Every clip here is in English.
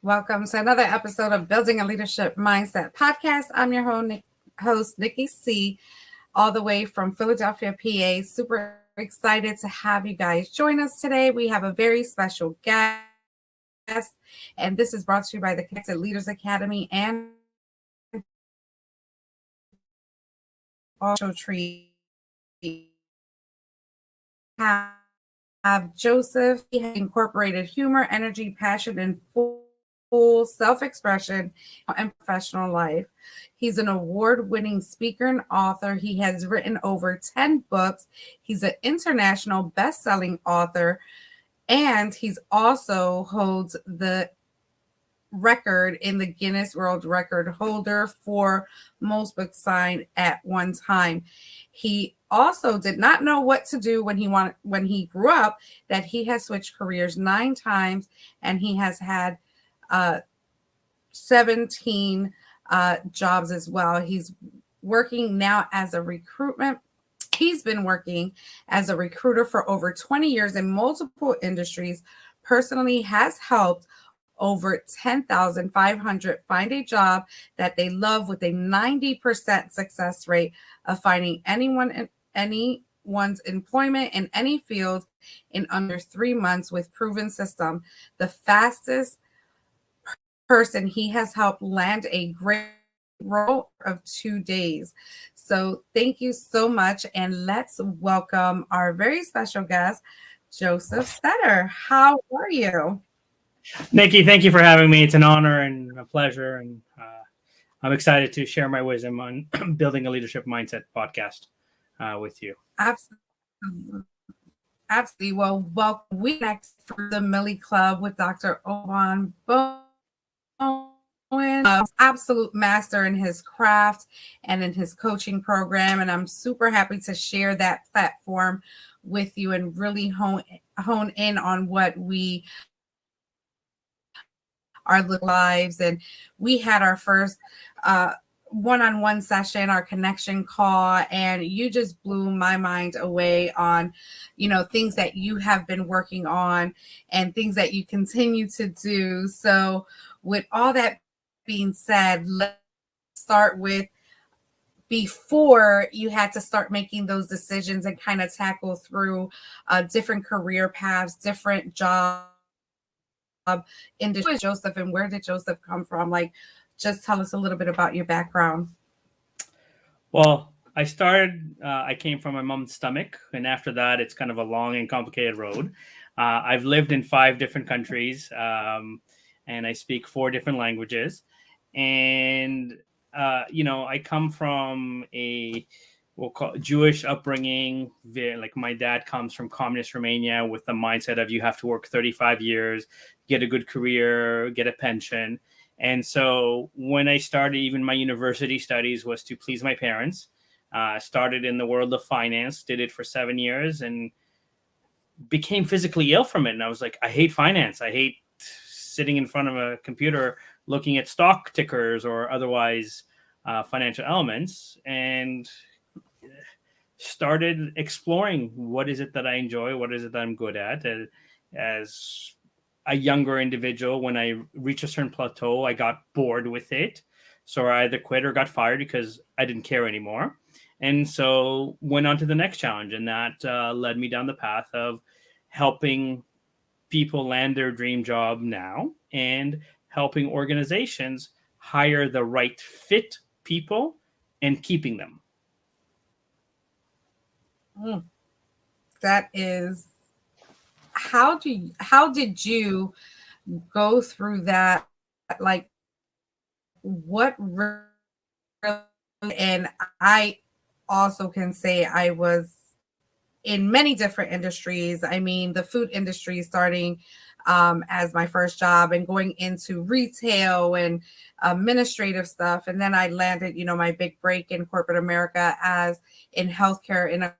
Welcome to another episode of Building a Leadership Mindset Podcast. I'm your host, Nikki C., all the way from Philadelphia, PA. Super excited to have you guys join us today. We have a very special guest, and this is brought to you by the Connected Leaders Academy and also Tree. Have Josef. He has incorporated humor, energy, passion, and full self-expression and professional life. He's an award-winning speaker and author. He has written over 10 books. He's an international best-selling author, and he's also holds the record in the Guinness World Record holder for most books signed at one time. He also did not know what to do when he grew up, that he has switched careers 9 times, and he has had 17 jobs as well. He's working now as a recruitment. He's been working as a recruiter for over 20 years in multiple industries. Personally, has helped over 10,500 find a job that they love with a 90% success rate of finding anyone's employment in any field in under 3 months with proven system. The fastest person he has helped land a great role of 2 days. So thank you so much, and let's welcome our very special guest, Josef Stetter. How are you? Nikki, thank you for having me. It's an honor and a pleasure, and I'm excited to share my wisdom on building a leadership mindset podcast with you. Absolutely. Well, we next for the Millie Club with Dr. Oban Bowen, absolute master in his craft and in his coaching program, and I'm super happy to share that platform with you and really hone in on what we our lives. And we had our first one-on-one session, our connection call, and you just blew my mind away on, things that you have been working on and things that you continue to do. So with all that being said, let's start with before you had to start making those decisions and kind of tackle through different career paths, different jobs. Industry, Josef, and where did Josef come from? Just tell us a little bit about your background. Well, I came from my mom's stomach, and after that, it's kind of a long and complicated road. I've lived in 5 different countries, and I speak 4 different languages. And, I come from we'll call it Jewish upbringing. Like my dad comes from communist Romania with the mindset of you have to work 35 years, get a good career, get a pension. And so when I started, even my university studies was to please my parents. Started in the world of finance, did it for 7 years, and became physically ill from it. And I was like, I hate finance. I hate sitting in front of a computer looking at stock tickers or otherwise financial elements, and started exploring what is it that I enjoy, what is it that I'm good at. And as a younger individual, when I reached a certain plateau, I got bored with it. So I either quit or got fired because I didn't care anymore. And so went on to the next challenge. And that led me down the path of helping people land their dream job now and helping organizations hire the right fit people and keeping them. That is, how did you go through that? Like, what really, and I also can say I was in many different industries. I mean, the food industry starting as my first job and going into retail and administrative stuff. And then I landed, my big break in corporate America as in healthcare in a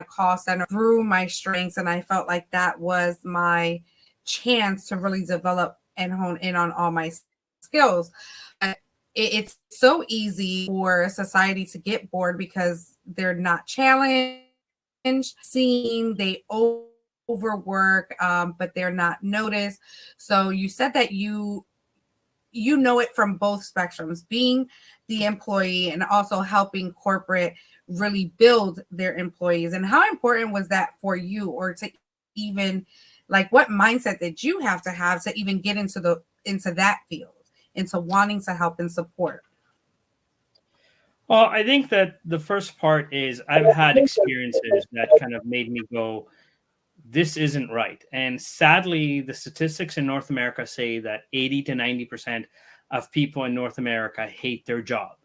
call center through my strengths. And I felt like that was my chance to really develop and hone in on all my skills. It's so easy for society to get bored because they're not challenged, seen, they overwork, but they're not noticed. So you said that you you know it from both spectrums, being the employee and also helping corporate really build their employees. And how important was that for you, or to even, like, what mindset did you have to even get into that field, into wanting to help and support? Well, I think that the first part is I've had experiences that kind of made me go, this isn't right. And sadly, the statistics in North America say that 80 to 90% of people in North America hate their job.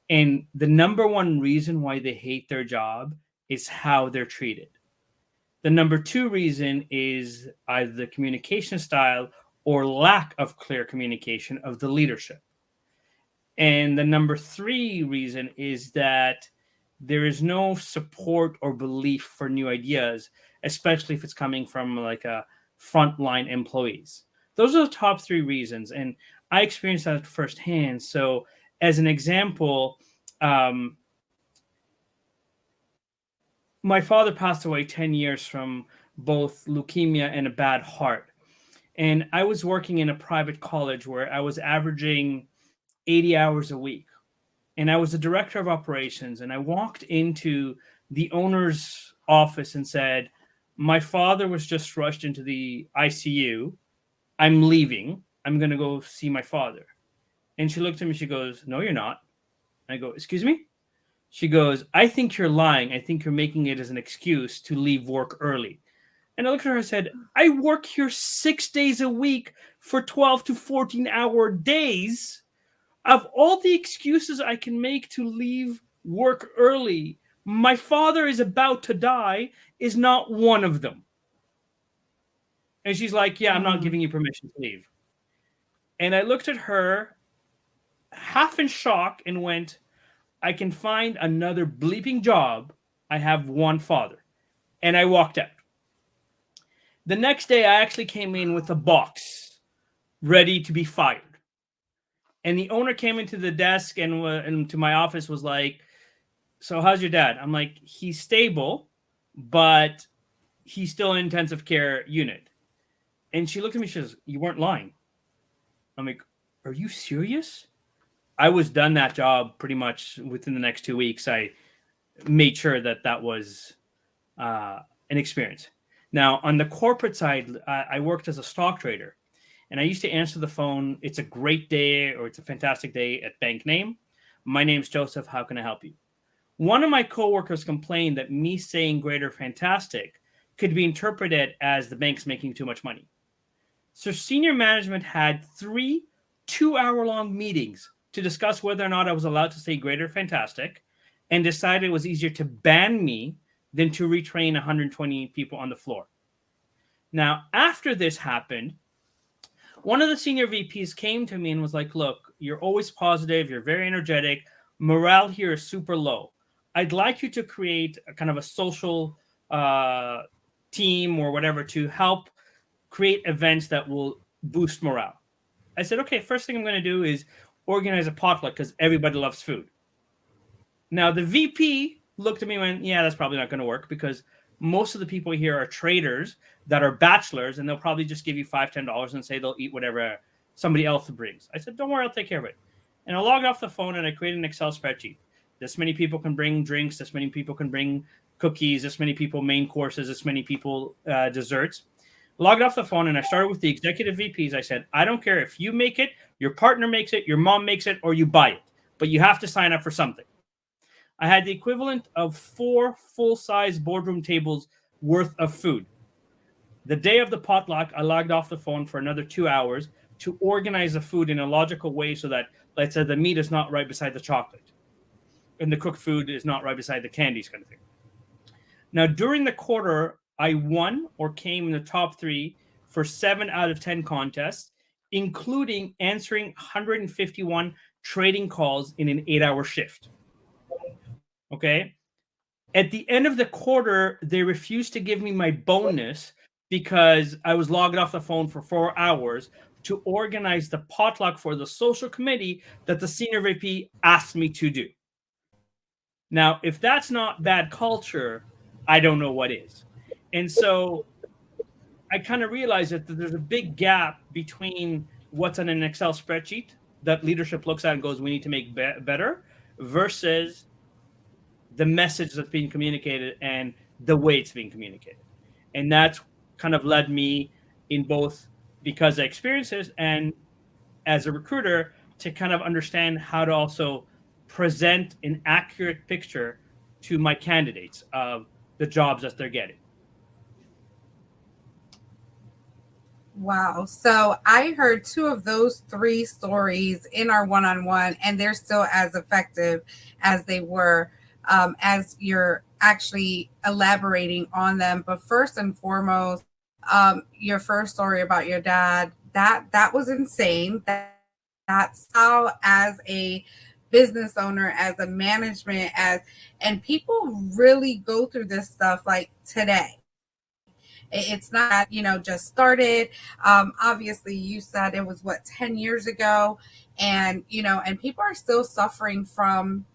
And the number one reason why they hate their job is how they're treated. The number two reason is either the communication style or lack of clear communication of the leadership. And the number three reason is that there is no support or belief for new ideas, especially if it's coming from like a frontline employees. Those are the top three reasons. And I experienced that firsthand. So, as an example, um, my father passed away 10 years from both leukemia and a bad heart. And I was working in a private college where I was averaging 80 hours a week. And I was the director of operations. And I walked into the owner's office and said, my father was just rushed into the ICU. I'm leaving. I'm going to go see my father. And she looked at me. She goes, no, you're not. I go, excuse me? She goes, I think you're lying. I think you're making it as an excuse to leave work early. And I looked at her and said, I work here 6 days a week for 12 to 14-hour days. Of all the excuses I can make to leave work early, my father is about to die is not one of them. And she's like, yeah, I'm not Mm. giving you permission to leave. And I looked at her half in shock and went, I can find another bleeping job. I have one father. And I walked out. The next day, I actually came in with a box ready to be fired. And the owner came into the desk and to my office was like, so how's your dad? I'm like, he's stable, but he's still in intensive care unit. And she looked at me, she says, you weren't lying. I'm like, are you serious? I was done that job pretty much within the next 2 weeks. I made sure that that was an experience. Now, on the corporate side, I worked as a stock trader. And I used to answer the phone. It's a great day or it's a fantastic day at bank name. My name's Joseph. How can I help you? One of my coworkers complained that me saying great or fantastic could be interpreted as the bank's making too much money. So senior management had 3 2-hour-long meetings to discuss whether or not I was allowed to say great or fantastic, and decided it was easier to ban me than to retrain 120 people on the floor. Now, after this happened, one of the senior VPs came to me and was like, look, you're always positive. You're very energetic. Morale here is super low. I'd like you to create a kind of a social team or whatever to help create events that will boost morale. I said, okay, first thing I'm going to do is organize a potluck because everybody loves food. Now, the VP looked at me and went, yeah, that's probably not going to work because most of the people here are traders that are bachelors, and they'll probably just give you $5, $10 and say they'll eat whatever somebody else brings. I said, don't worry, I'll take care of it. And I logged off the phone and I created an Excel spreadsheet. This many people can bring drinks. This many people can bring cookies. This many people main courses. This many people desserts. Logged off the phone and I started with the executive VPs. I said, I don't care if you make it, your partner makes it, your mom makes it, or you buy it, but you have to sign up for something. I had the equivalent of 4 full-size boardroom tables worth of food. The day of the potluck, I logged off the phone for another 2 hours to organize the food in a logical way so that, let's say, the meat is not right beside the chocolate and the cooked food is not right beside the candies kind of thing. Now, during the quarter, I won or came in the top 3 for 7 out of 10 contests, including answering 151 trading calls in an 8-hour shift. Okay. At the end of the quarter, they refused to give me my bonus because I was logged off the phone for 4 hours to organize the potluck for the social committee that the senior VP asked me to do. Now, if that's not bad culture, I don't know what is. And so I kind of realized that there's a big gap between what's on an Excel spreadsheet that leadership looks at and goes, we need to make better, versus the message that's being communicated and the way it's being communicated. And that's kind of led me in both because of experiences and as a recruiter to kind of understand how to also present an accurate picture to my candidates of the jobs that they're getting. Wow. So I heard two of those three stories in our one-on-one, and they're still as effective as they were as you're actually elaborating on them. But first and foremost, your first story about your dad, that was insane. That's how, as a business owner, as a management, and people really go through this stuff like today. It's not that, just started. Obviously, you said it was what, 10 years ago, and and people are still suffering from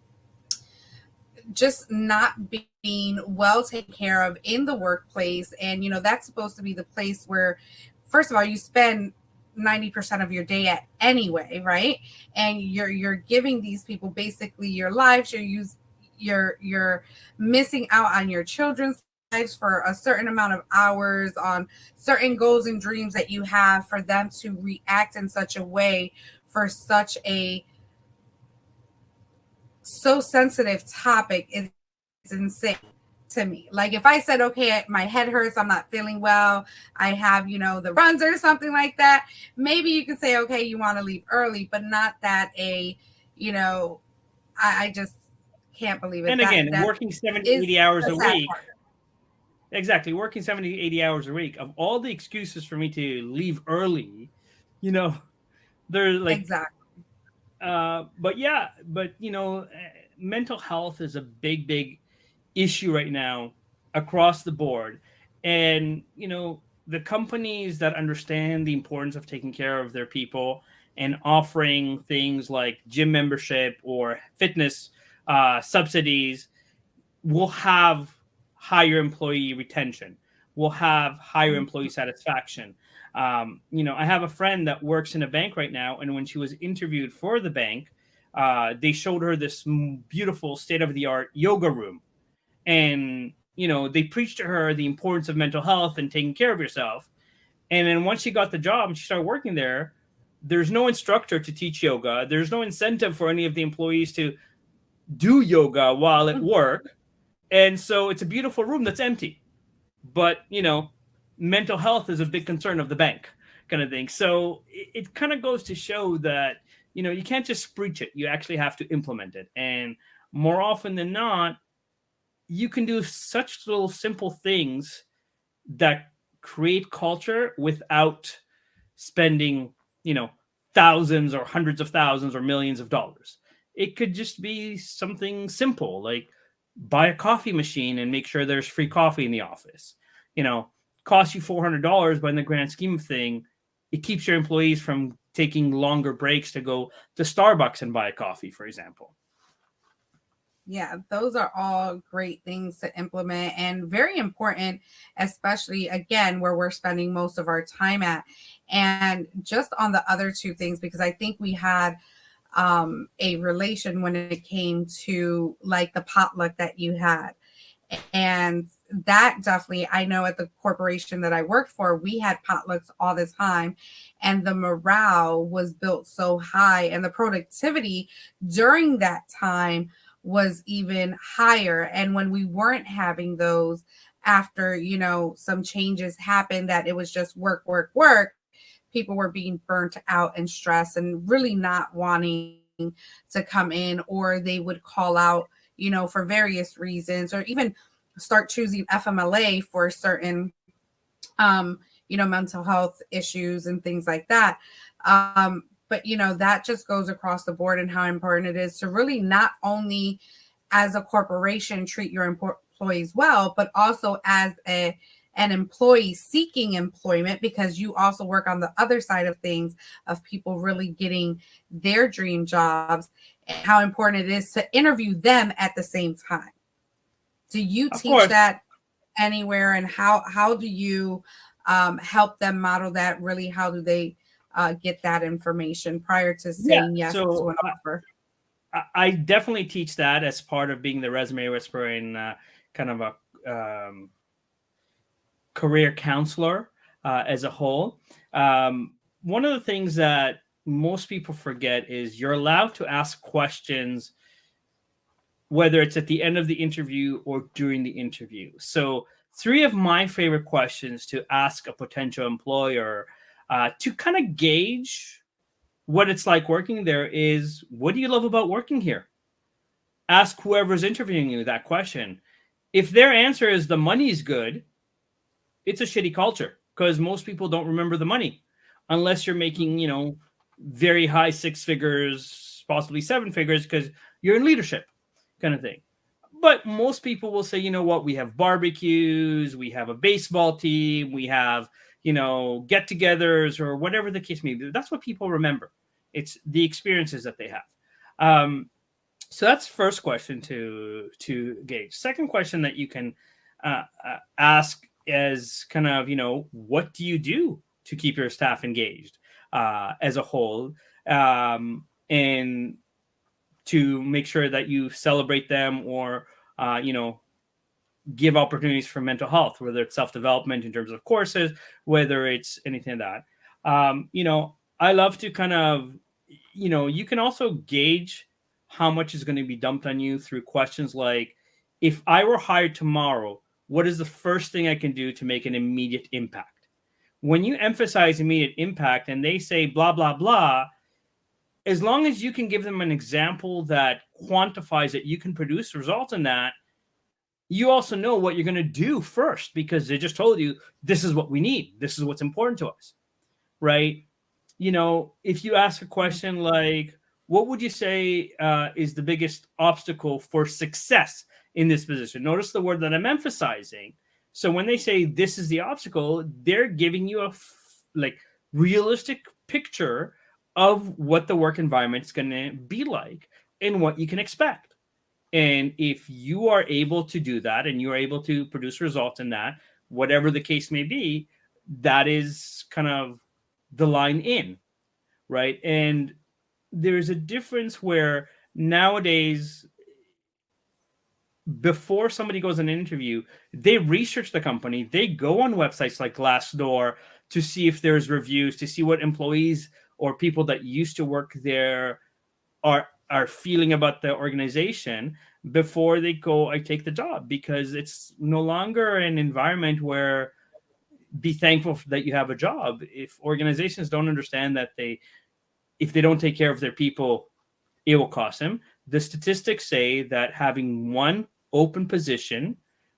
just not being well taken care of in the workplace. And that's supposed to be the place where, first of all, you spend 90% of your day at anyway, right? And you're giving these people basically your lives. You're missing out on your children's lives for a certain amount of hours, on certain goals and dreams that you have, for them to react in such a way for such a so sensitive topic is insane to me. Like, if I said, okay, my head hurts, I'm not feeling well, I have, the runs or something like that, maybe you can say, okay, you want to leave early, but not that I just can't believe it. And again, working 70, 80 hours a week. Part. Exactly. Working 70, 80 hours a week. Of all the excuses for me to leave early, they're like, exactly. But mental health is a big issue right now across the board. And, the companies that understand the importance of taking care of their people and offering things like gym membership or fitness subsidies will have higher employee retention, will have higher employee satisfaction. I have a friend that works in a bank right now, and when she was interviewed for the bank, they showed her this beautiful state-of-the-art yoga room. And, they preached to her the importance of mental health and taking care of yourself. And then once she got the job and she started working there, there's no instructor to teach yoga. There's no incentive for any of the employees to do yoga while at work. And so it's a beautiful room that's empty. But, mental health is a big concern of the bank, kind of thing. So it kind of goes to show that, you can't just preach it. You actually have to implement it. And more often than not, you can do such little simple things that create culture without spending, thousands or hundreds of thousands or millions of dollars. It could just be something simple, like buy a coffee machine and make sure there's free coffee in the office. Costs you $400, but in the grand scheme of thing, it keeps your employees from taking longer breaks to go to Starbucks and buy a coffee, for example. Yeah, those are all great things to implement and very important, especially again, where we're spending most of our time at. And just on the other two things, because I think we had a relation when it came to like the potluck that you had. And that definitely, I know at the corporation that I worked for, we had potlucks all the time, and the morale was built so high, and the productivity during that time was even higher. And when we weren't having those, after some changes happened, that it was just work, people were being burnt out and stressed and really not wanting to come in, or they would call out for various reasons, or even start choosing FMLA for certain mental health issues and things like that. But that just goes across the board, and how important it is to really not only as a corporation treat your employees well, but also as an employee seeking employment, because you also work on the other side of things, of people really getting their dream jobs, and how important it is to interview them at the same time. Do you teach that anywhere, and how do you help them model that? Really, how do they get that information prior to Yeah. saying yes to So an offer? I definitely teach that as part of being the resume whisperer and kind of a career counselor as a whole. One of the things that most people forget is you're allowed to ask questions, whether it's at the end of the interview or during the interview. So, three of my favorite questions to ask a potential employer to kind of gauge what it's like working there is, what do you love about working here? Ask whoever's interviewing you that question. If their answer is the money's good, it's a shitty culture because most people don't remember the money unless you're making, very high six figures, possibly seven figures, because you're in leadership kind of thing. But most people will say, you know what, we have barbecues, we have a baseball team, we have, get togethers or whatever the case may be. That's what people remember. It's the experiences that they have. So that's first question to gauge. Second question that you can ask is kind of, what do you do to keep your staff engaged as a whole, and to make sure that you celebrate them or, give opportunities for mental health, whether it's self-development in terms of courses, whether it's anything like that. I love to kind of, you can also gauge how much is going to be dumped on you through questions like, if I were hired tomorrow, what is the first thing I can do to make an immediate impact? When you emphasize immediate impact and they say blah, blah, blah, as long as you can give them an example that quantifies that you can produce results in that, you also know what you're going to do first because they just told you this is what we need. This is what's important to us, right? If you ask a question like, what would you say is the biggest obstacle for success in this position? Notice the word that I'm emphasizing. So when they say this is the obstacle, they're giving you a realistic picture of what the work environment is going to be like and what you can expect. And if you are able to do that and you're able to produce results in that, whatever the case may be, that is kind of the line in, right? And there's a difference where nowadays, before somebody goes on an interview, they research the company. They go on websites like Glassdoor to see if there's reviews, to see what employees or people that used to work there are feeling about the organization before they go, I take the job, because it's no longer an environment where be thankful that you have a job. If organizations don't understand that if they don't take care of their people, it will cost them. The statistics say that having one open position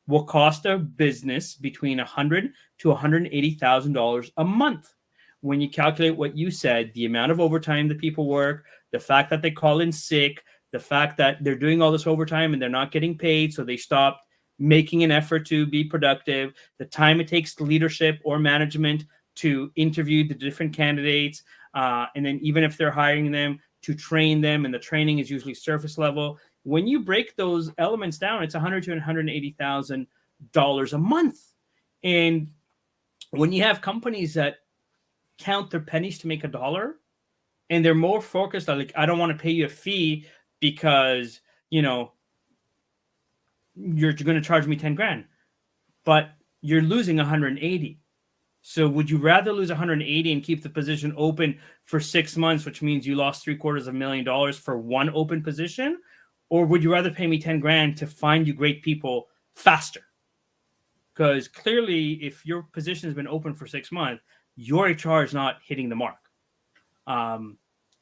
will cost a business between $100,000 to $180,000 a month. When you calculate what you said, the amount of overtime that people work, the fact that they call in sick, the fact that they're doing all this overtime and they're not getting paid, so they stopped making an effort to be productive, the time it takes leadership or management to interview the different candidates, and then even if they're hiring them, to train them, and the training is usually surface level. When you break those elements down, it's $100,000 to $180,000 a month. And when you have companies that count their pennies to make a dollar, and they're more focused on like, I don't want to pay you a fee because you're going to charge me 10 grand, but you're losing 180. So would you rather lose 180 and keep the position open for 6 months, which means you lost $750,000 for one open position? Or would you rather pay me 10 grand to find you great people faster? Because clearly, if your position has been open for 6 months, your HR is not hitting the mark.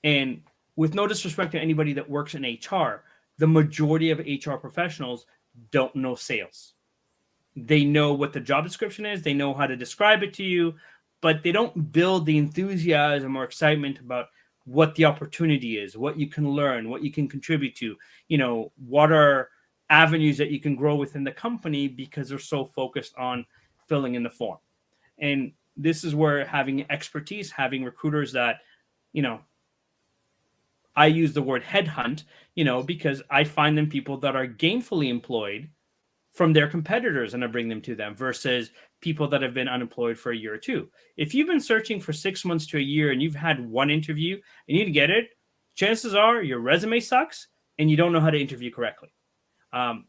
And with no disrespect to anybody that works in HR, the majority of HR professionals don't know sales. They know what the job description is. They know how to describe it to you, but they don't build the enthusiasm or excitement about what the opportunity is, what you can learn, what you can contribute to, what are avenues that you can grow within the company, because they're so focused on filling in the form. And this is where having expertise, having recruiters that, I use the word headhunt, because I find them people that are gainfully employed from their competitors and I bring them to them versus people that have been unemployed for a year or two. If you've been searching for 6 months to a year and you've had one interview and you didn't get it, chances are your resume sucks and you don't know how to interview correctly. Um,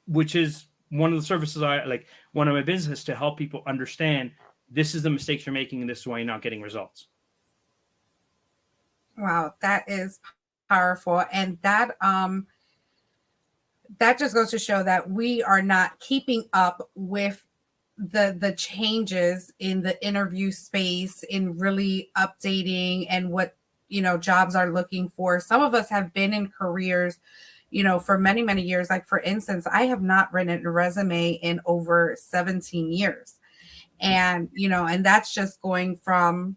which is one of the services I like, one of my businesses to help people understand this is the mistakes you're making and this is why you're not getting results. Wow, that is powerful. And that just goes to show that we are not keeping up with the changes in the interview space, in really updating and what jobs are looking for. Some of us have been in careers for many years. Like, for instance, I have not written a resume in over 17 years, and and that's just going from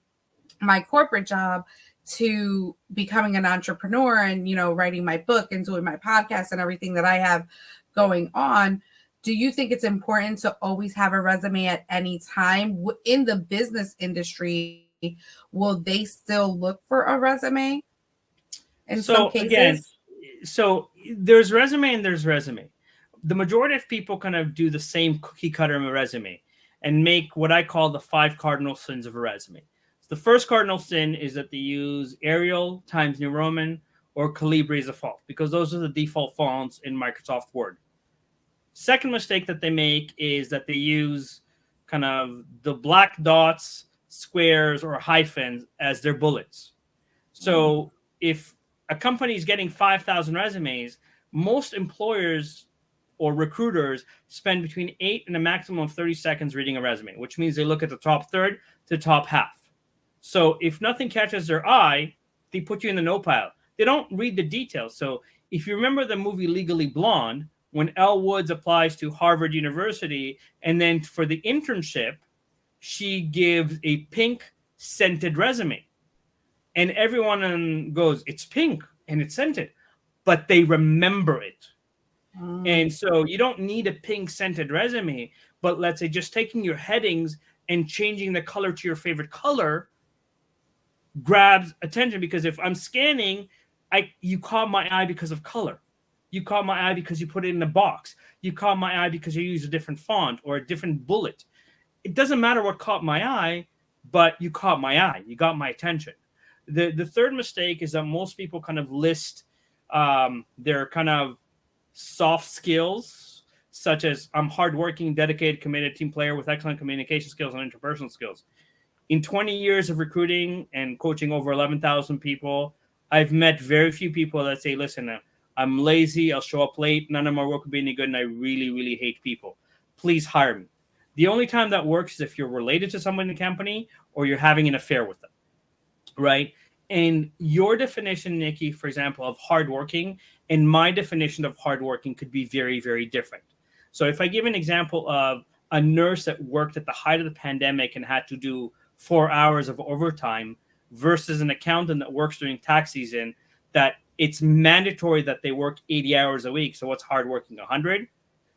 my corporate job to becoming an entrepreneur and writing my book and doing my podcast and everything that I have going on. Do you think it's important to always have a resume at any time in the business industry? Will they still look for a resume in some cases? Again, so there's resume and there's resume. The majority of people kind of do the same cookie cutter resume and make what I call the 5 cardinal sins of a resume. The first cardinal sin is that they use Arial, Times New Roman, or Calibri as a font because those are the default fonts in Microsoft Word. Second mistake that they make is that they use kind of the black dots, squares, or hyphens as their bullets. So if a company is getting 5,000 resumes, most employers or recruiters spend between 8 and a maximum of 30 seconds reading a resume, which means they look at the top third to top half. So if nothing catches their eye, they put you in the no pile. They don't read the details. So if you remember the movie Legally Blonde, when Elle Woods applies to Harvard University, and then for the internship, she gives a pink scented resume. And everyone goes, it's pink and it's scented, but they remember it. And so you don't need a pink scented resume, but let's say just taking your headings and changing the color to your favorite color grabs attention, because if I'm scanning, you caught my eye because of color. You caught my eye because you put it in a box. You caught my eye because you use a different font or a different bullet. It doesn't matter what caught my eye, but you caught my eye. You got my attention. The third mistake is that most people kind of list their kind of soft skills, such as I'm hardworking, dedicated, committed team player with excellent communication skills and interpersonal skills. In 20 years of recruiting and coaching over 11,000 people, I've met very few people that say, listen, I'm lazy, I'll show up late, none of my work will be any good, and I really, really hate people. Please hire me. The only time that works is if you're related to someone in the company or you're having an affair with them, right? And your definition, Nikki, for example, of hardworking and my definition of hardworking could be very, very different. So if I give an example of a nurse that worked at the height of the pandemic and had to do 4 hours of overtime versus an accountant that works during tax season, that it's mandatory that they work 80 hours a week. So what's hardworking? 100?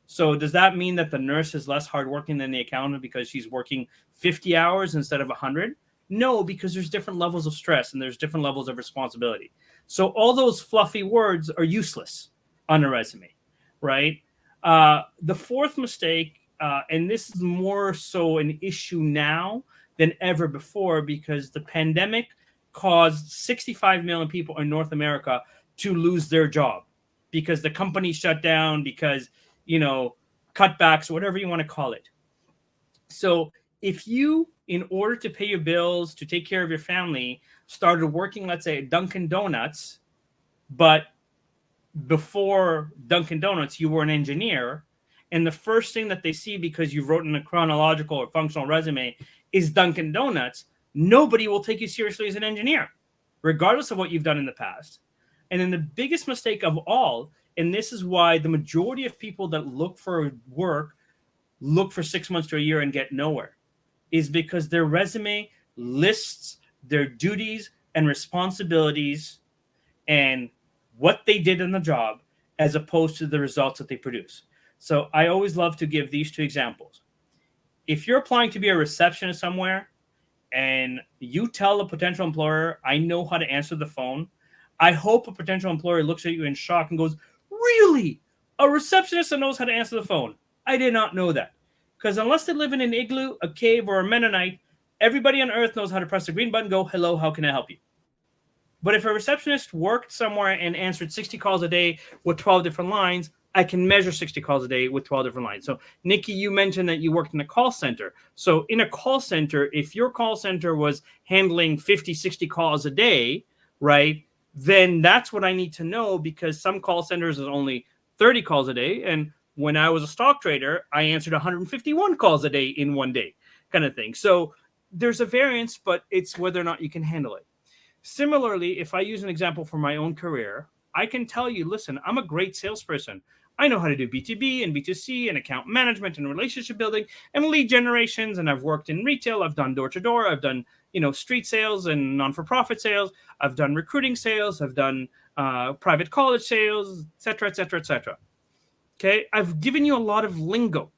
So does that mean that the nurse is less hardworking than the accountant because she's working 50 hours instead of 100? No, because there's different levels of stress and there's different levels of responsibility. So all those fluffy words are useless on a resume, right? The fourth mistake, and this is more so an issue now than ever before, because the pandemic caused 65 million people in North America to lose their job because the company shut down, because, cutbacks, whatever you want to call it. So if you, in order to pay your bills, to take care of your family, started working, let's say, at Dunkin' Donuts, but before Dunkin' Donuts, you were an engineer, and the first thing that they see because you've written a chronological or functional resume is Dunkin' Donuts, nobody will take you seriously as an engineer, regardless of what you've done in the past. And then the biggest mistake of all, and this is why the majority of people that look for work look for 6 months to a year and get nowhere, is because their resume lists their duties and responsibilities and what they did in the job as opposed to the results that they produce. So I always love to give these two examples. If you're applying to be a receptionist somewhere and you tell a potential employer, I know how to answer the phone, I hope a potential employer looks at you in shock and goes, really? A receptionist that knows how to answer the phone. I did not know that. Because unless they live in an igloo, a cave, or a Mennonite, everybody on earth knows how to press the green button, go, hello, how can I help you? But if a receptionist worked somewhere and answered 60 calls a day with 12 different lines, I can measure 60 calls a day with 12 different lines. So, Nikki, you mentioned that you worked in a call center. So, in a call center, if your call center was handling 50, 60 calls a day, right, then that's what I need to know, because some call centers is only 30 calls a day. And when I was a stock trader, I answered 151 calls a day in one day, kind of thing. So, there's a variance, but it's whether or not you can handle it. Similarly, if I use an example from my own career, I can tell you, listen, I'm a great salesperson. I know how to do B2B and B2C and account management and relationship building and lead generations. And I've worked in retail. I've done door to door. I've done, street sales and non-for-profit sales. I've done recruiting sales. I've done private college sales, et cetera, et cetera, et cetera. Okay. I've given you a lot of lingo,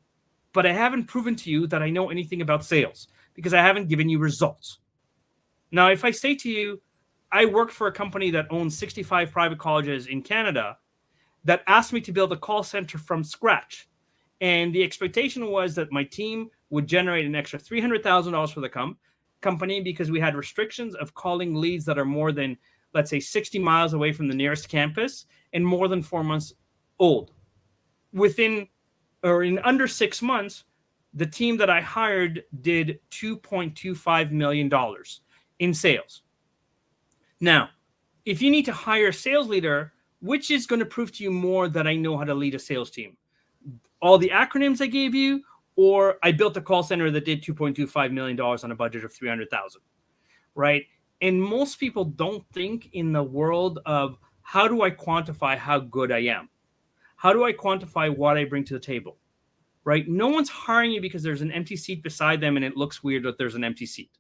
but I haven't proven to you that I know anything about sales because I haven't given you results. Now, if I say to you, I worked for a company that owns 65 private colleges in Canada that asked me to build a call center from scratch. And the expectation was that my team would generate an extra $300,000 for the company because we had restrictions of calling leads that are more than, let's say, 60 miles away from the nearest campus and more than 4 months old. In under 6 months, the team that I hired did $2.25 million in sales. Now, if you need to hire a sales leader, which is going to prove to you more that I know how to lead a sales team? All the acronyms I gave you, or I built a call center that did $2.25 million on a budget of $300,000, right? And most people don't think in the world of how do I quantify how good I am? How do I quantify what I bring to the table, right? No one's hiring you because there's an empty seat beside them and it looks weird that there's an empty seat.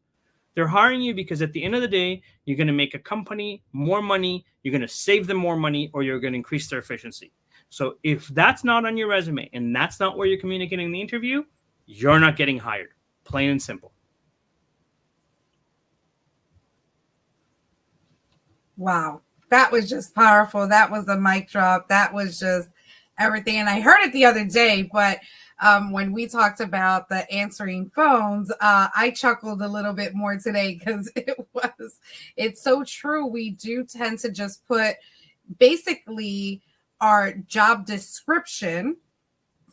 They're hiring you because at the end of the day, you're going to make a company more money, you're going to save them more money, or you're going to increase their efficiency. So if that's not on your resume and that's not where you're communicating in the interview, you're not getting hired. Plain and simple. Wow. That was just powerful. That was a mic drop. That was just everything. And I heard it the other day, but when we talked about the answering phones, I chuckled a little bit more today because it's so true. We do tend to just put basically our job description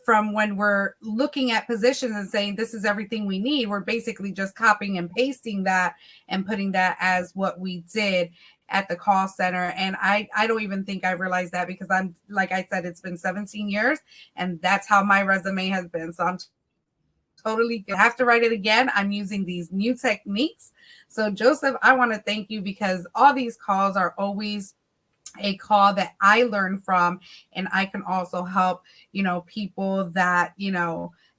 from when we're looking at positions and saying this is everything we need. We're basically just copying and pasting that and putting that as what we did at the call center. And I don't even think I realized that because I'm, like I said, it's been 17 years and that's how my resume has been. So I'm totally gonna have to write it again. I'm using these new techniques. So Joseph, I want to thank you because all these calls are always a call that I learn from, and I can also help, people that,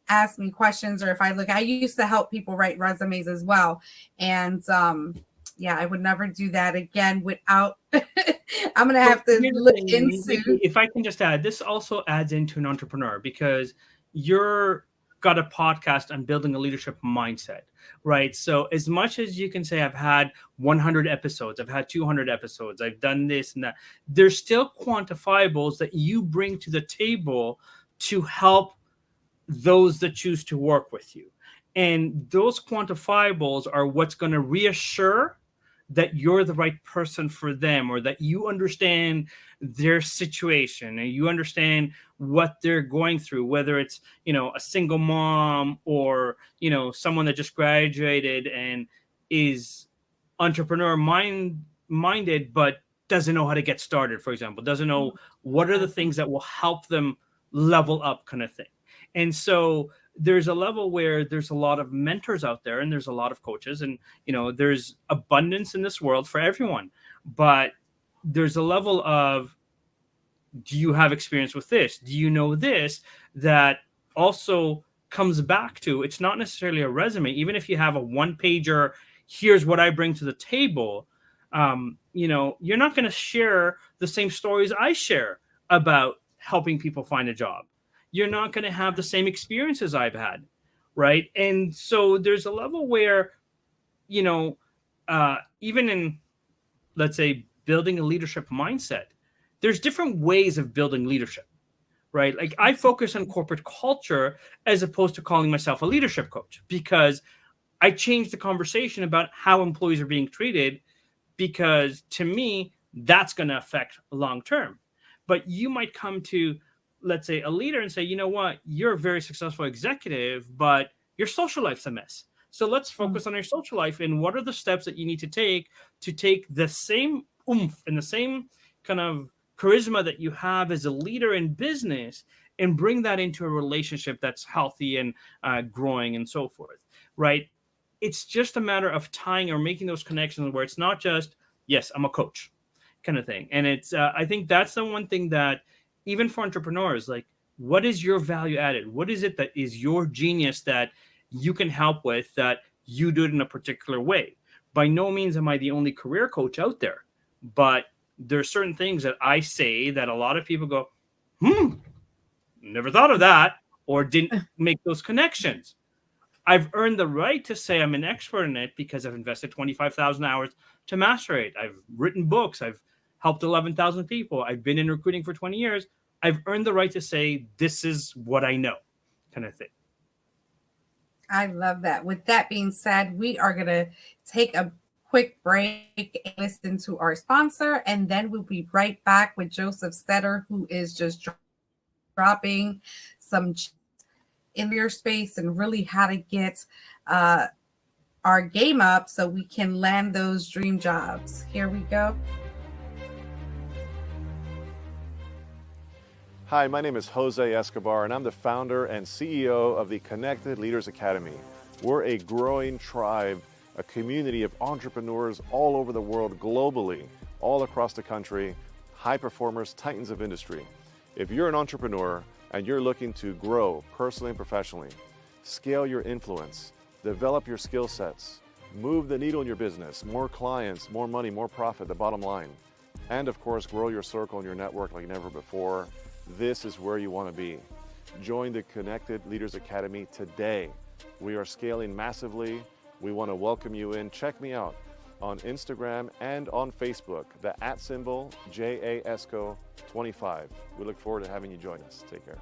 ask me questions, or if I used to help people write resumes as well. And I would never do that again without, I'm going to have to look into. If I can just add, this also adds into an entrepreneur because you're got a podcast on building a leadership mindset, right? So as much as you can say, I've had 100 episodes, I've had 200 episodes, I've done this and that, there's still quantifiables that you bring to the table to help those that choose to work with you. And those quantifiables are what's going to reassure that you're the right person for them, or that you understand their situation and you understand what they're going through, whether it's, a single mom or, someone that just graduated and is entrepreneur minded, but doesn't know how to get started, for example, doesn't know what are the things that will help them level up, kind of thing. And so there's a level where there's a lot of mentors out there and there's a lot of coaches and, there's abundance in this world for everyone. But there's a level of, do you have experience with this? Do you know this? That also comes back to, it's not necessarily a resume. Even if you have a one-pager, here's what I bring to the table, you're not going to share the same stories I share about helping people find a job. You're not going to have the same experiences I've had, right? And so there's a level where, even in, let's say, building a leadership mindset, there's different ways of building leadership, right? Like I focus on corporate culture as opposed to calling myself a leadership coach, because I changed the conversation about how employees are being treated, because to me, that's going to affect long term. But you might come to, let's say, a leader and say, you know what, you're a very successful executive, but your social life's a mess. So let's focus on your social life, and what are the steps that you need to take the same oomph and the same kind of charisma that you have as a leader in business and bring that into a relationship that's healthy and growing and so forth, right? It's just a matter of tying or making those connections where it's not just, yes, I'm a coach kind of thing. And it's, I think that's the one thing that even for entrepreneurs, like, what is your value added? What is it that is your genius that you can help with, that you do it in a particular way? By no means am I the only career coach out there, but there's certain things that I say that a lot of people go, never thought of that, or didn't make those connections. I've earned the right to say I'm an expert in it because I've invested 25,000 hours to master it. I've written books. I've helped 11,000 people. I've been in recruiting for 20 years. I've earned the right to say, this is what I know, kind of thing. I love that. With that being said, we are going to take a quick break and listen to our sponsor, and then we'll be right back with Josef Stetter, who is just dropping some in your space and really how to get our game up so we can land those dream jobs. Here we go. Hi, my name is Jose Escobar, and I'm the founder and CEO of the Connected Leaders Academy. We're a growing tribe, a community of entrepreneurs all over the world, globally, all across the country, high performers, titans of industry. If you're an entrepreneur and you're looking to grow personally and professionally, scale your influence, develop your skill sets, move the needle in your business, more clients, more money, more profit, the bottom line, and of course, grow your circle and your network like never before, this is where you want to be. Join the Connected Leaders Academy today. We are scaling massively. We want to welcome you in. Check me out on Instagram and on Facebook, the @ JASCO25. We look forward to having you join us. Take care.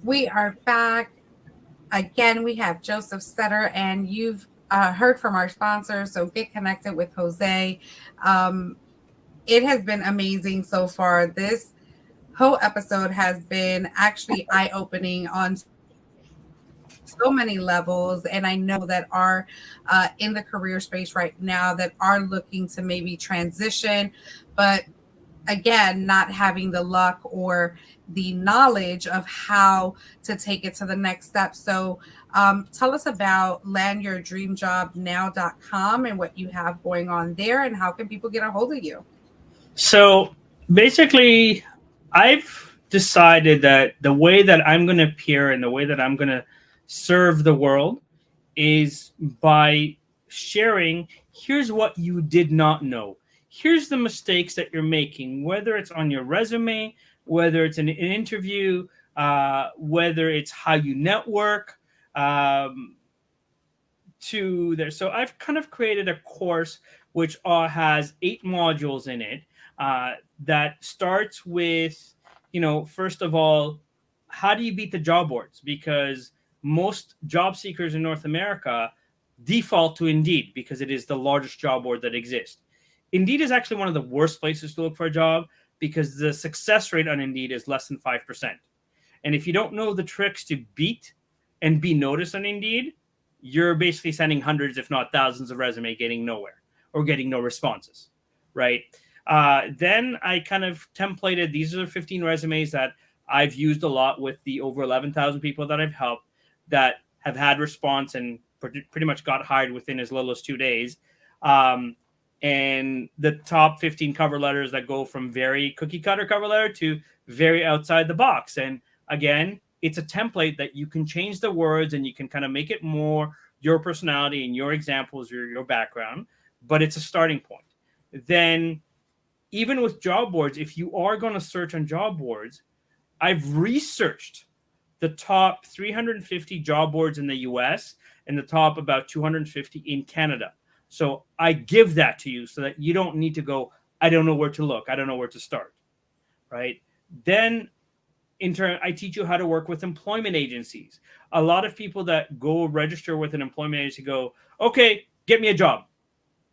We are back. Again, we have Josef Stetter, and you've heard from our sponsor, so get connected with Jose. It has been amazing so far. This whole episode has been actually eye-opening on so many levels, and I know that are in the career space right now that are looking to maybe transition, but again, not having the luck or the knowledge of how to take it to the next step. So tell us about landyourdreamjobnow.com and what you have going on there, and how can people get a hold of you? So basically, I've decided that the way that I'm going to appear and the way that I'm going to serve the world is by sharing, here's what you did not know. Here's the mistakes that you're making, whether it's on your resume, whether it's in an interview, whether it's how you network, to there. So I've kind of created a course which has 8 modules in it that starts with, first of all, how do you beat the job boards? Because most job seekers in North America default to Indeed because it is the largest job board that exists. Indeed is actually one of the worst places to look for a job because the success rate on Indeed is less than 5%. And if you don't know the tricks to beat and be noticed on Indeed, you're basically sending hundreds, if not thousands of resumes getting nowhere or getting no responses, right? Then I kind of templated, these are the 15 resumes that I've used a lot with the over 11,000 people that I've helped that have had response and pretty much got hired within as little as 2 days. And the top 15 cover letters that go from very cookie cutter cover letter to very outside the box. And again, it's a template that you can change the words and you can kind of make it more your personality and your examples or your background, but it's a starting point. Then even with job boards, if you are going to search on job boards, I've researched the top 350 job boards in the US and the top about 250 in Canada. So I give that to you so that you don't need to go, I don't know where to look. I don't know where to start. Right. Then in turn, I teach you how to work with employment agencies. A lot of people that go register with an employment agency go, okay, get me a job.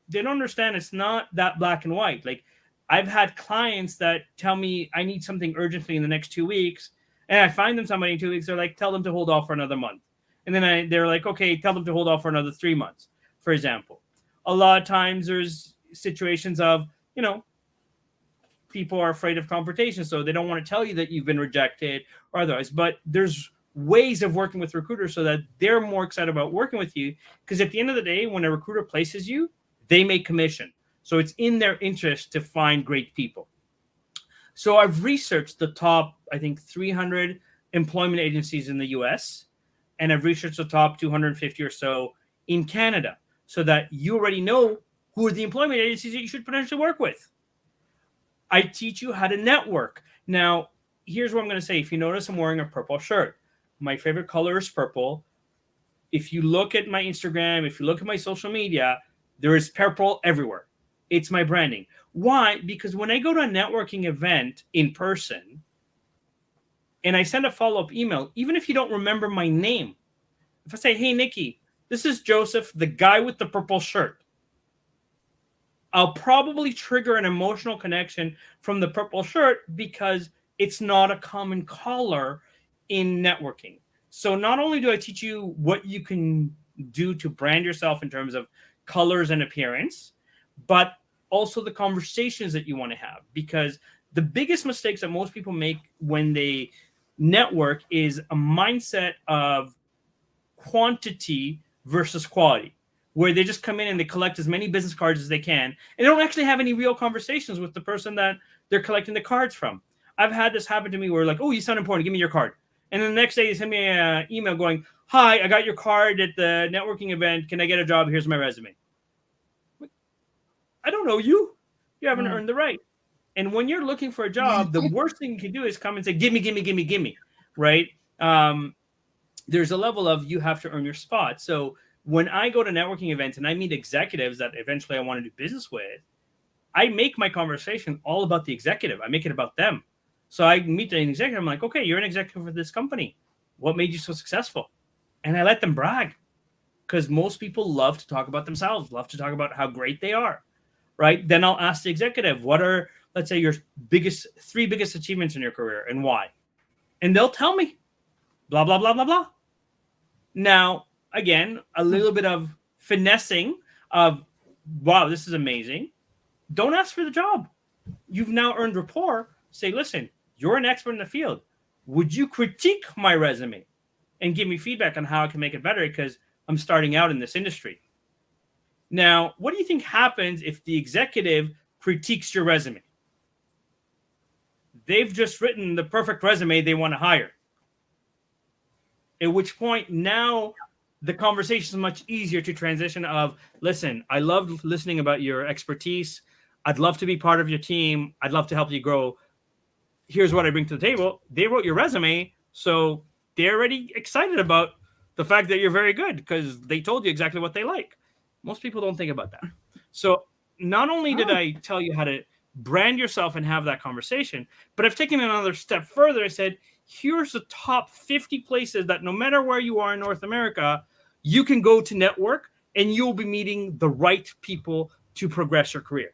They don't understand it's not that black and white. Like, I've had clients that tell me I need something urgently in the next 2 weeks, and I find them somebody in 2 weeks. They're like, tell them to hold off for another month. And then they're like, okay, tell them to hold off for another 3 months, for example. A lot of times there's situations of, people are afraid of confrontation, so they don't want to tell you that you've been rejected or otherwise. But there's ways of working with recruiters so that they're more excited about working with you, because at the end of the day, when a recruiter places you, they make commission. So it's in their interest to find great people. So I've researched the top, I think, 300 employment agencies in the US, and I've researched the top 250 or so in Canada, so that you already know who are the employment agencies that you should potentially work with. I teach you how to network. Now, here's what I'm going to say. If you notice, I'm wearing a purple shirt. My favorite color is purple. If you look at my Instagram, if you look at my social media, there is purple everywhere. It's my branding. Why? Because when I go to a networking event in person and I send a follow-up email, even if you don't remember my name, if I say, hey, Nikki, this is Joseph, the guy with the purple shirt, I'll probably trigger an emotional connection from the purple shirt because it's not a common color in networking. So not only do I teach you what you can do to brand yourself in terms of colors and appearance, but also the conversations that you want to have. Because the biggest mistakes that most people make when they network is a mindset of quantity versus quality, where they just come in and they collect as many business cards as they can, and they don't actually have any real conversations with the person that they're collecting the cards from. I've had this happen to me where, like, oh, you sound important, give me your card. And then the next day they send me an email going, hi, I got your card at the networking event. Can I get a job? Here's my resume. I don't know you. You haven't earned the right. And when you're looking for a job, the worst thing you can do is come and say, give me, right? There's a level of you have to earn your spot. So when I go to networking events and I meet executives that eventually I want to do business with, I make my conversation all about the executive. I make it about them. So I meet an executive. I'm like, okay, you're an executive for this company. What made you so successful? And I let them brag, because most people love to talk about themselves, love to talk about how great they are, right? Then I'll ask the executive, what are, let's say, your three biggest achievements in your career and why? And they'll tell me, blah, blah, blah, blah, blah. Now, again, a little bit of finessing of, wow, this is amazing. Don't ask for the job. You've now earned rapport. Say, listen, you're an expert in the field. Would you critique my resume and give me feedback on how I can make it better, because I'm starting out in this industry? Now, what do you think happens if the executive critiques your resume? They've just written the perfect resume they want to hire. At which point, now the conversation is much easier to transition of, listen, I love listening about your expertise. I'd love to be part of your team. I'd love to help you grow. Here's what I bring to the table. They wrote your resume, so they're already excited about the fact that you're very good because they told you exactly what they like. Most people don't think about that. So not only did I tell you how to brand yourself and have that conversation, but I've taken another step further. I said, here's the top 50 places that no matter where you are in North America, you can go to network and you'll be meeting the right people to progress your career,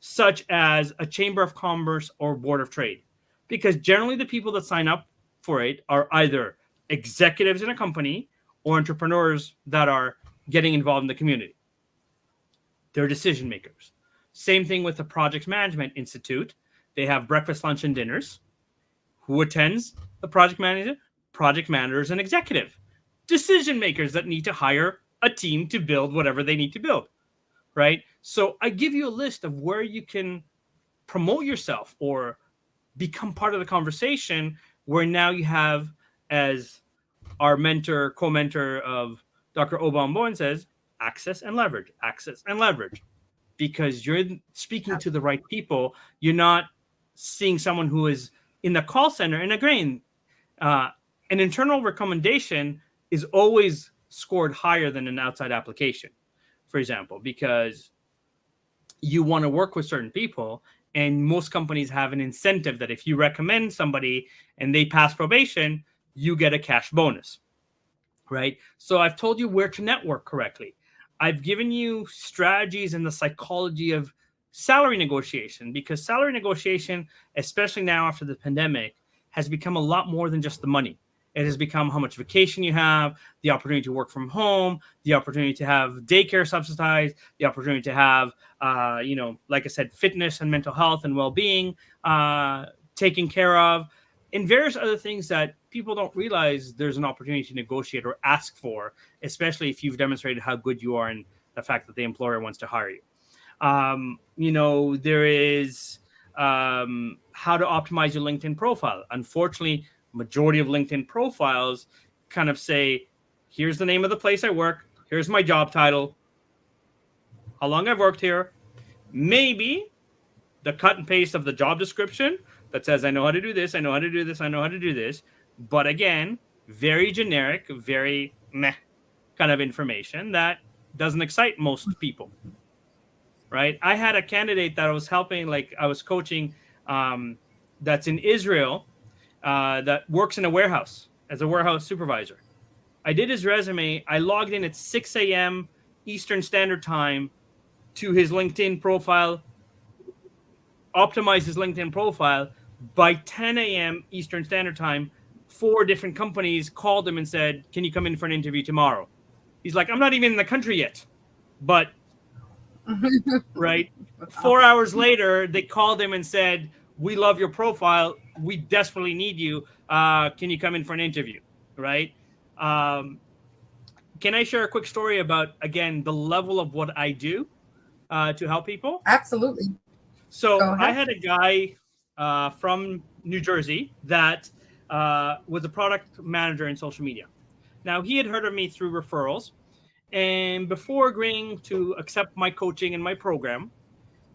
such as a Chamber of Commerce or Board of Trade. Because generally the people that sign up for it are either executives in a company or entrepreneurs that are getting involved in the community. They're decision makers. Same thing with the Project Management Institute. They have breakfast, lunch, and dinners. Who attends the project manager? Project managers and executive. Decision makers that need to hire a team to build whatever they need to build, right? So I give you a list of where you can promote yourself or become part of the conversation, where now you have, as our mentor, co-mentor of Dr. Obama Bowen says, access and leverage, because you're speaking to the right people. You're not seeing someone who is in the call center. And again, an internal recommendation is always scored higher than an outside application. for example, because you want to work with certain people, and most companies have an incentive that if you recommend somebody and they pass probation, you get a cash bonus, right? So I've told you where to network correctly. I've given you strategies in the psychology of salary negotiation, because salary negotiation, especially now after the pandemic, has become a lot more than just the money. It has become how much vacation you have, the opportunity to work from home, the opportunity to have daycare subsidized, the opportunity to have, like I said, fitness and mental health and well-being taken care of, and various other things that people don't realize there's an opportunity to negotiate or ask for, especially if you've demonstrated how good you are and the fact that the employer wants to hire you. There is how to optimize your LinkedIn profile. Unfortunately, majority of LinkedIn profiles kind of say, here's the name of the place I work, here's my job title, how long I've worked here, maybe the cut and paste of the job description that says, I know how to do this, I know how to do this, I know how to do this. But again, very generic, very meh kind of information that doesn't excite most people, right? I had a candidate that I was helping, like I was coaching, that's in Israel, that works in a warehouse as a warehouse supervisor. I did his resume. I logged in at 6 a.m. Eastern Standard Time to his LinkedIn profile, optimized his LinkedIn profile. By 10 a.m. Eastern Standard Time, 4 different companies called him and said, can you come in for an interview tomorrow? He's like, I'm not even in the country yet. But, right, 4 hours later, they called him and said, we love your profile. We desperately need you. Can you come in for an interview? Right? Can I share a quick story about, again, the level of what I do to help people? Absolutely. So I had a guy from New Jersey that was a product manager in social media. Now, he had heard of me through referrals. And before agreeing to accept my coaching and my program,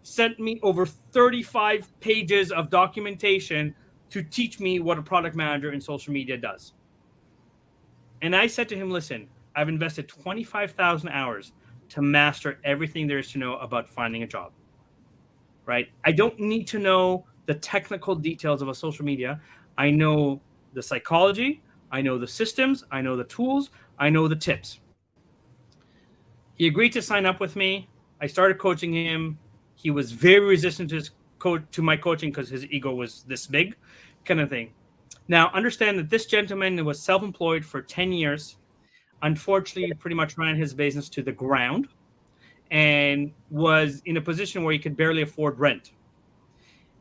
sent me over 35 pages of documentation to teach me what a product manager in social media does. And I said to him, listen, I've invested 25,000 hours to master everything there is to know about finding a job, right? I don't need to know the technical details of a social media. I know the psychology, I know the systems, I know the tools, I know the tips. He agreed to sign up with me. I started coaching him. He was very resistant to my coaching because his ego was this big, kind of thing. Now, understand that this gentleman was self-employed for 10 years. Unfortunately, pretty much ran his business to the ground and was in a position where he could barely afford rent.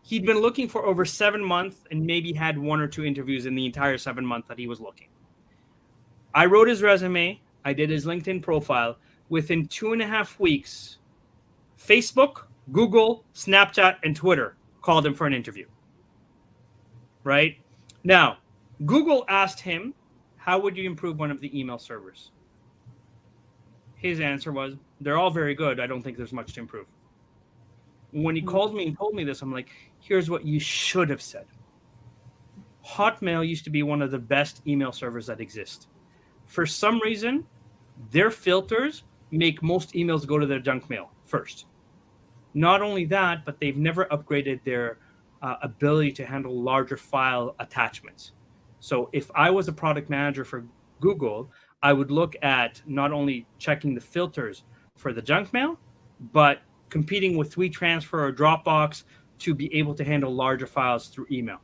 He'd been looking for over 7 months and maybe had 1 or 2 interviews in the entire 7 months that he was looking. I wrote his resume. I did his LinkedIn profile. Within 2.5 weeks, Facebook, Google, Snapchat, and Twitter called him for an interview. Right? Now, Google asked him, how would you improve one of the email servers? His answer was, they're all very good. I don't think there's much to improve. When he called me and told me this, I'm like, here's what you should have said. Hotmail used to be one of the best email servers that exist. For some reason, their filters make most emails go to their junk mail first. Not only that, but they've never upgraded their ability to handle larger file attachments. So if I was a product manager for Google, I would look at not only checking the filters for the junk mail, but competing with WeTransfer or Dropbox to be able to handle larger files through email.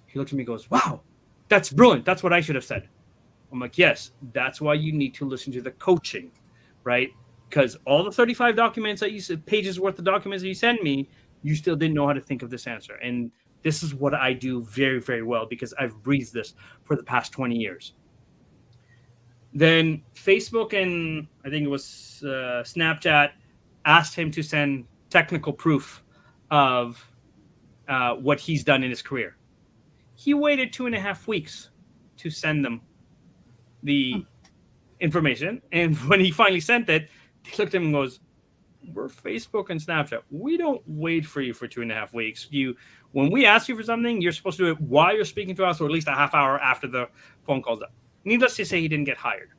He looks at me and goes, wow, that's brilliant. That's what I should have said. I'm like, yes, that's why you need to listen to the coaching, right? Because all the 35 documents that you said, pages worth of documents that you send me, you still didn't know how to think of this answer. And this is what I do very, very well because I've breathed this for the past 20 years. Then Facebook and I think it was Snapchat asked him to send technical proof of what he's done in his career. He waited 2.5 weeks to send them the information. And when he finally sent it, he looked at him and goes, we're Facebook and Snapchat. We don't wait for you for 2.5 weeks. When we ask you for something, you're supposed to do it while you're speaking to us or at least a half hour after the phone call's up. Needless to say, he didn't get hired,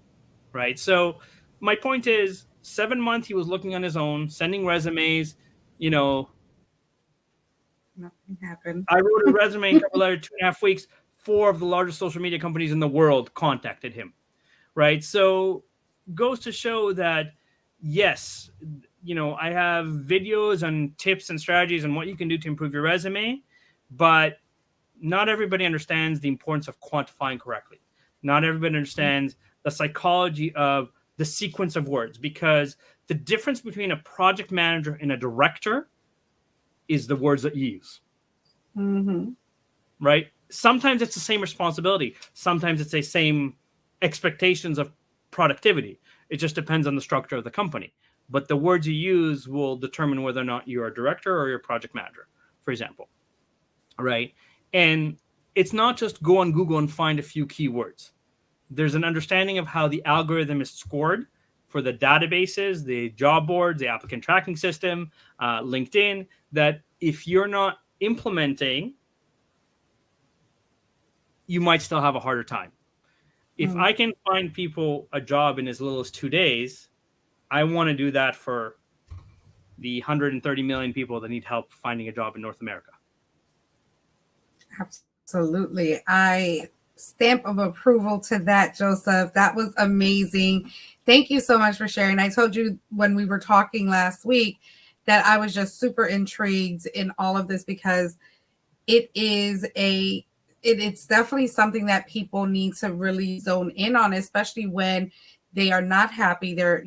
right? So my point is 7 months he was looking on his own, sending resumes. You know, Nothing happened. I wrote a resume and cover letter 2.5 weeks. 4 of the largest social media companies in the world contacted him. Right. So goes to show that, yes, you know, I have videos on tips and strategies on what you can do to improve your resume, but not everybody understands the importance of quantifying correctly. Not everybody understands the psychology of the sequence of words, because the difference between a project manager and a director is the words that you use. Mm-hmm. Right? Sometimes it's the same responsibility. Sometimes it's the same expectations of productivity. It just depends on the structure of the company. But the words you use will determine whether or not you're a director or you're a project manager, for example. Right? And it's not just go on Google and find a few keywords. There's an understanding of how the algorithm is scored for the databases, the job boards, the applicant tracking system, LinkedIn, that if you're not implementing, you might still have a harder time. If I can find people a job in as little as 2 days, I want to do that for the 130 million people that need help finding a job in North America. Absolutely. I stamp of approval to that, Joseph. That was amazing. Thank you so much for sharing. I told you when we were talking last week that I was just super intrigued in all of this, because it's definitely something that people need to really zone in on, especially when they are not happy. They're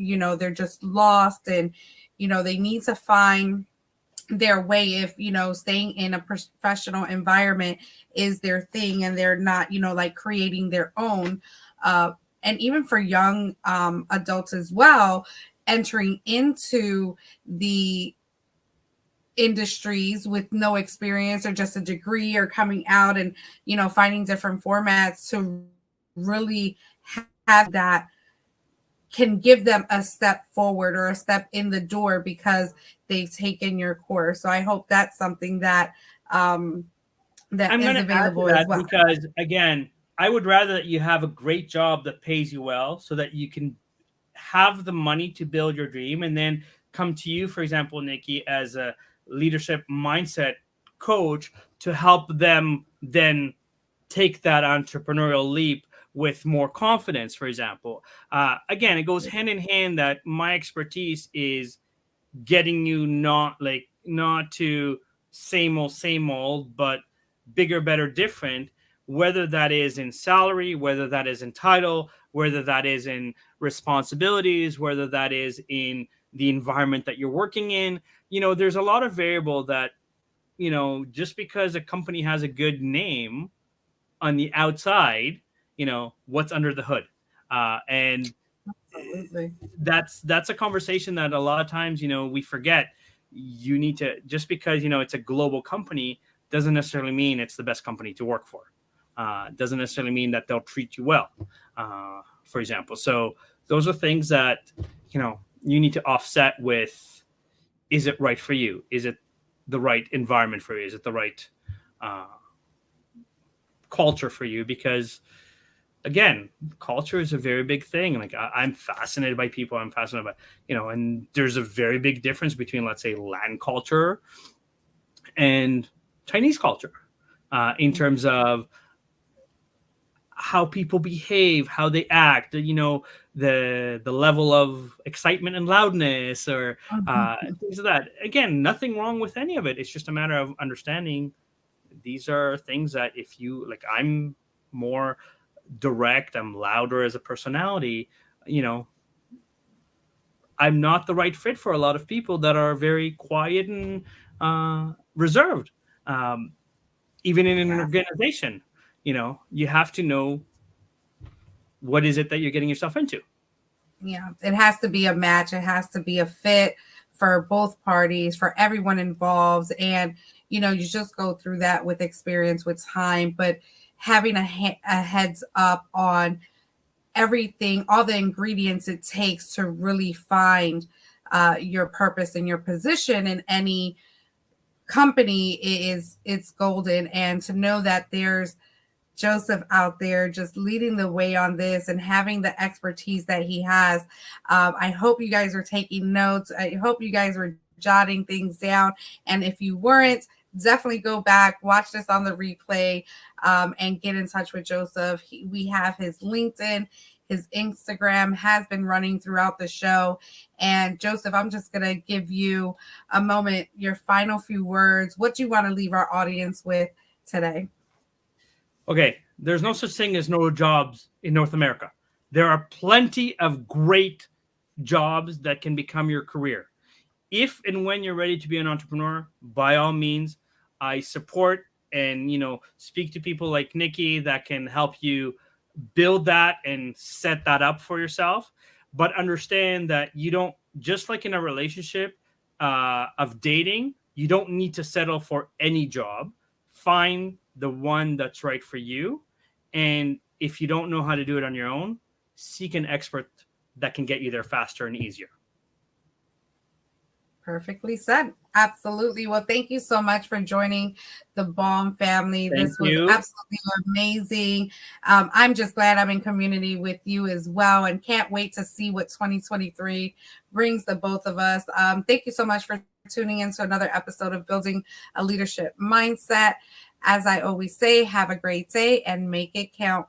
just lost, and, they need to find their way. If, staying in a professional environment is their thing and they're not, like creating their own, and even for young adults as well, entering into the industries with no experience or just a degree, or coming out and, finding different formats to really have that can give them a step forward or a step in the door because they've taken your course. So I hope that's something that that I'm is going to add to available that as well. because, again, I would rather that you have a great job that pays you well so that you can have the money to build your dream, and then come to you, for example, Nikki, as a leadership mindset coach to help them then take that entrepreneurial leap with more confidence, for example. Again, it goes hand in hand that my expertise is getting you not to same old, but bigger, better, different, whether that is in salary, whether that is in title, whether that is in responsibilities, whether that is in the environment that you're working in. There's a lot of variable that, just because a company has a good name on the outside, what's under the hood. And Absolutely. that's a conversation that a lot of times, we forget. You need to, just because, it's a global company doesn't necessarily mean it's the best company to work for. Doesn't necessarily mean that they'll treat you well, for example. So those are things that, you need to offset with, is it right for you? Is it the right environment for you? Is it the right culture for you? Because, again, culture is a very big thing. Like, I'm fascinated by people. I'm fascinated by, and there's a very big difference between, let's say, Latin culture and Chinese culture in terms of how people behave, how they act, the level of excitement and loudness, or things like that. Again, nothing wrong with any of it. It's just a matter of understanding these are things that, if you, like, I'm more direct, I'm louder as a personality, I'm not the right fit for a lot of people that are very quiet and reserved. Even in an organization, you have to know what is it that you're getting yourself into. Yeah, it has to be a match. It has to be a fit for both parties, for everyone involved. And, you just go through that with experience, with time, but having a heads up on everything, all the ingredients it takes to really find your purpose and your position in any company it's golden. And to know that there's Josef out there just leading the way on this and having the expertise that he has. I hope you guys are taking notes. I hope you guys were jotting things down. And if you weren't, definitely go back, watch this on the replay, and get in touch with Josef. We have his LinkedIn, his Instagram has been running throughout the show. And Josef, I'm just going to give you a moment, your final few words. What do you want to leave our audience with today? Okay, there's no such thing as no jobs in North America. There are plenty of great jobs that can become your career. If and when you're ready to be an entrepreneur, by all means, I support and speak to people like Nikki that can help you build that and set that up for yourself. But understand that you don't, just like in a relationship of dating, you don't need to settle for any job. Find the one that's right for you. And if you don't know how to do it on your own, seek an expert that can get you there faster and easier. Perfectly said. Absolutely. Well, thank you so much for joining the BALM family. Thank This was you. absolutely amazing. I'm just glad I'm in community with you as well, and can't wait to see what 2023 brings the both of us. Thank you so much for tuning in to another episode of Building a Leadership Mindset. As I always say, have a great day and make it count.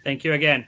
Thank you again.